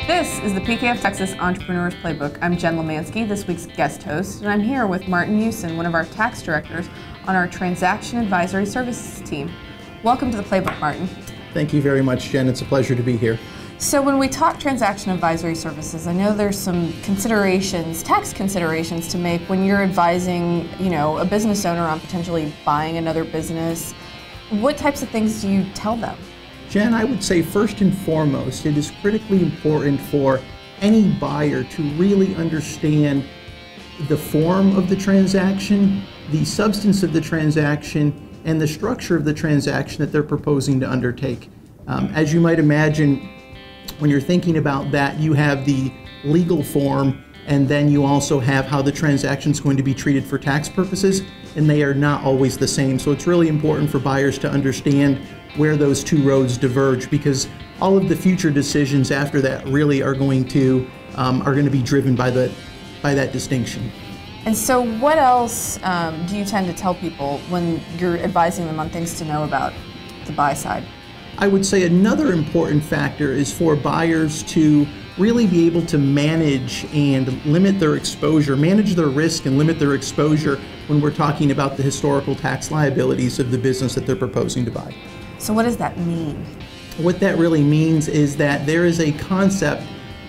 This is the PKF Texas Entrepreneurs Playbook. I'm Jen Lemanski, this week's guest host, and I'm here with Martin Euson, one of our tax directors on our Transaction Advisory Services team. Welcome to the Playbook, Martin. Thank you very much, Jen. It's a pleasure to be here. So when we talk transaction advisory services, I know there's some considerations, tax considerations to make when you're advising, a business owner on potentially buying another business. What types of things do you tell them? Jen, I would say first and foremost, it is critically important for any buyer to really understand the form of the transaction, the substance of the transaction, and the structure of the transaction that they're proposing to undertake. As you might imagine, when you're thinking about that, you have the legal form, and then you also have how the transaction is going to be treated for tax purposes, and they are not always the same. So it's really important for buyers to understand where those two roads diverge, because all of the future decisions after that really are going to be driven by that distinction. And so what else do you tend to tell people when you're advising them on things to know about the buy side? I would say another important factor is for buyers to really be able to manage and limit their exposure, manage their risk and limit their exposure when we're talking about the historical tax liabilities of the business that they're proposing to buy. So what does that mean? What that really means is that there is a concept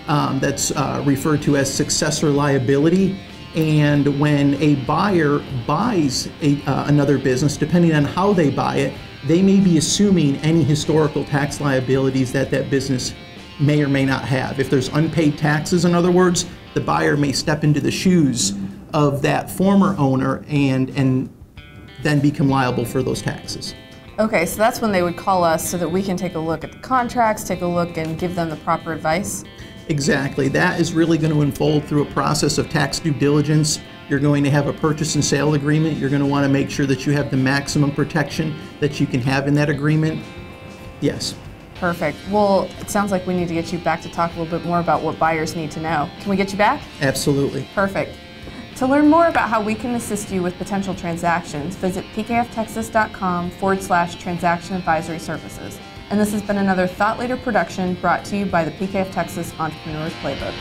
that's referred to as successor liability, and when a buyer buys another business, depending on how they buy it, they may be assuming any historical tax liabilities that that business may or may not have. If there's unpaid taxes, in other words, the buyer may step into the shoes of that former owner and then become liable for those taxes. Okay, so that's when they would call us so that we can take a look at the contracts, take a look and give them the proper advice? Exactly. That is really going to unfold through a process of tax due diligence. You're going to have a purchase and sale agreement. You're going to want to make sure that you have the maximum protection that you can have in that agreement. Yes. Perfect. Well, it sounds like we need to get you back to talk a little bit more about what buyers need to know. Can we get you back? Absolutely. Perfect. To learn more about how we can assist you with potential transactions, visit pkftexas.com/transaction advisory services. And this has been another Thought Leader production brought to you by the PKF Texas Entrepreneurs Playbook.